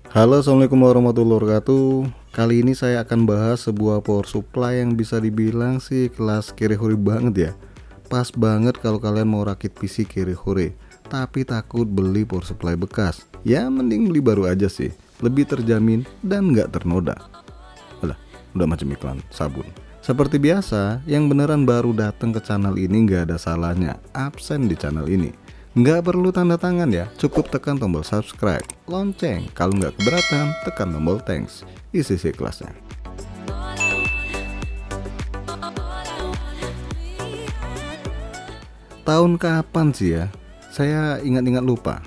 Halo, assalamualaikum warahmatullahi wabarakatuh. Kali ini saya akan bahas sebuah power supply yang bisa dibilang sih kelas kiri-huri banget ya. Pas banget kalau kalian mau rakit PC kiri-huri, tapi takut beli power supply bekas. Ya mending beli baru aja sih, lebih terjamin dan nggak ternoda. Alah, udah macam iklan sabun. Seperti biasa, yang beneran baru datang ke channel ini nggak ada salahnya absen di channel ini. Nggak perlu tanda tangan ya, cukup tekan tombol subscribe, lonceng, kalau nggak keberatan tekan tombol thanks, isi kelasnya. Tahun kapan sih ya? Saya ingat-ingat lupa,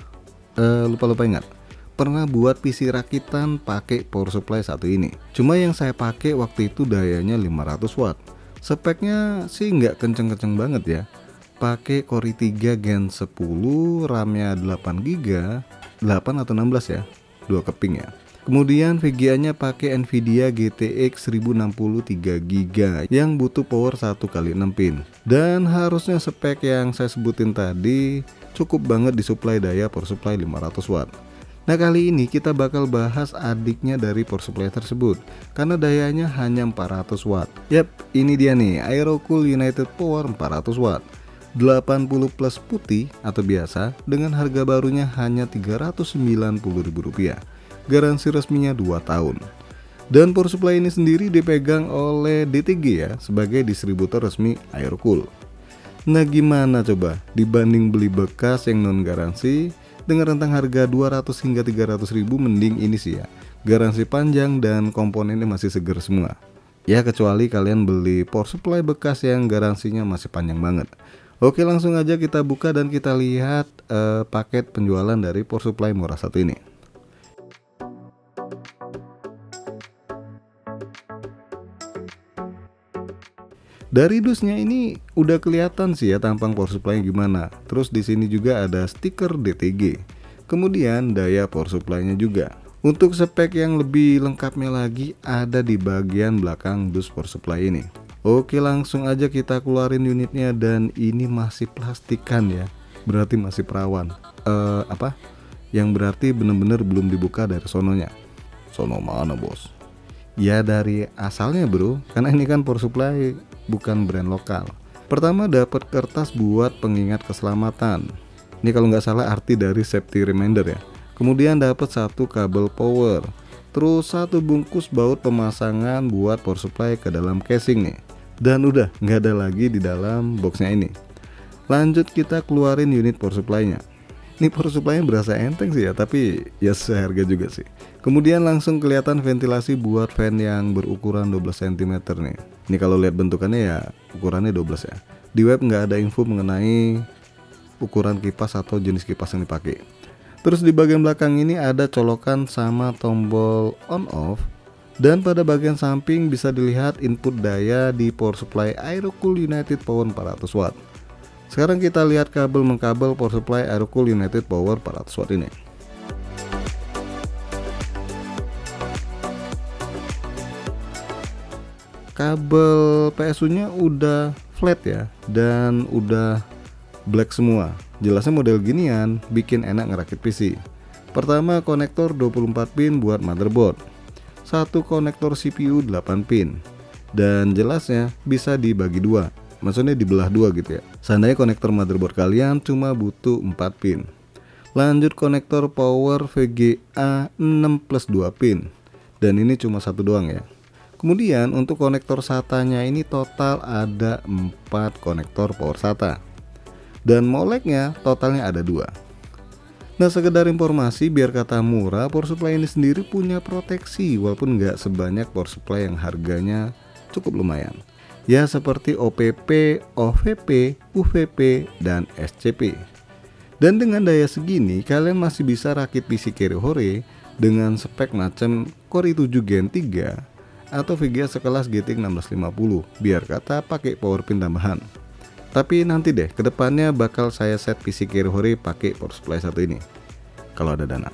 lupa ingat. Pernah buat PC rakitan pakai power supply satu ini. Cuma yang saya pakai waktu itu dayanya 500 watt. Speknya sih nggak kenceng-kenceng banget ya. Pakai Core i3 Gen 10, RAM-nya 8 GB, 8 atau 16 ya, 2 keping ya. Kemudian VGA-nya pakai Nvidia GTX 1060 3 GB yang butuh power 1x6 pin. Dan harusnya spek yang saya sebutin tadi cukup banget disuplai daya power supply 500 watt. Nah, kali ini kita bakal bahas adiknya dari power supply tersebut karena dayanya hanya 400 watt. Yap, ini dia nih, Aerocool United Power 400 watt. 80 plus putih atau biasa dengan harga barunya hanya Rp390.000. Garansi resminya 2 tahun. Dan power supply ini sendiri dipegang oleh DTG ya sebagai distributor resmi Aerocool. Nah, gimana coba dibanding beli bekas yang non garansi dengan rentang harga 200 hingga 300 ribu, mending ini sih ya. Garansi panjang dan komponennya masih seger semua. Ya kecuali kalian beli power supply bekas yang garansinya masih panjang banget. Oke, langsung aja kita buka dan kita lihat paket penjualan dari power supply murah satu ini. Dari dusnya ini udah kelihatan sih ya tampang power supply gimana. Terus di sini juga ada stiker DTG. Kemudian daya power supply-nya juga. Untuk spek yang lebih lengkapnya lagi ada di bagian belakang dus power supply ini. Oke, langsung aja kita keluarin unitnya dan ini masih plastikan ya. Berarti masih perawan. Yang berarti bener-bener belum dibuka dari sononya. Sono mana, bos? Ya dari asalnya bro, karena ini kan power supply bukan brand lokal. Pertama dapat kertas buat pengingat keselamatan. Ini kalau nggak salah arti dari safety reminder ya. Kemudian dapat satu kabel power. Terus satu bungkus baut pemasangan buat power supply ke dalam casing nih. Dan udah nggak ada lagi di dalam boxnya ini. Lanjut kita keluarin unit power supply-nya. Ini power supply-nya berasa enteng sih ya, tapi ya seharga juga sih. Kemudian langsung kelihatan ventilasi buat fan yang berukuran 12 cm nih. Ini kalau lihat bentukannya ya ukurannya 12 ya. Di web nggak ada info mengenai ukuran kipas atau jenis kipas yang dipakai. Terus di bagian belakang ini ada colokan sama tombol on off. Dan pada bagian samping bisa dilihat input daya di power supply Aerocool United Power 400 watt. Sekarang kita lihat kabel mengkabel power supply Aerocool United Power 400 watt ini. Kabel PSU-nya udah flat ya dan udah black semua. Jelasnya model ginian bikin enak ngerakit PC. Pertama, konektor 24 pin buat motherboard. Satu konektor CPU 8 pin. Dan jelasnya bisa dibagi dua. Maksudnya dibelah dua gitu ya. Seandainya konektor motherboard kalian cuma butuh 4 pin. Lanjut konektor power VGA 6 plus 2 pin. Dan ini cuma satu doang ya. Kemudian untuk konektor SATA-nya ini total ada 4 konektor power SATA. Dan moleknya totalnya ada 2. Nah, sekedar informasi biar kata murah, power supply ini sendiri punya proteksi walaupun nggak sebanyak power supply yang harganya cukup lumayan. Ya seperti OPP, OVP, UVP, dan SCP. Dan dengan daya segini kalian masih bisa rakit PC kiri-hore dengan spek macam Core i7 Gen 3 atau VGA sekelas GTX 1650 biar kata pakai power pin tambahan. Tapi nanti deh kedepannya bakal saya set PC kiri-hore pakai power supply satu ini kalau ada dana.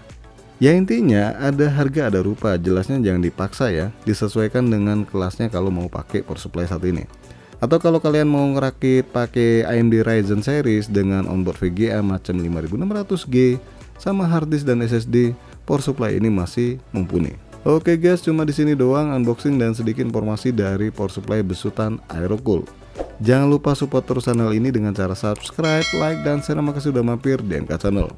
Ya intinya ada harga ada rupa, jelasnya jangan dipaksa ya, disesuaikan dengan kelasnya kalau mau pakai power supply satu ini. Atau kalau kalian mau ngerakit pakai AMD Ryzen series dengan onboard VGA macam 5600G sama harddisk dan SSD, power supply ini masih mumpuni. Oke guys, cuma di sini doang unboxing dan sedikit informasi dari power supply besutan Aerocool. Jangan lupa support terus channel ini dengan cara subscribe, like, dan share. Makasih sudah mampir di MK Channel.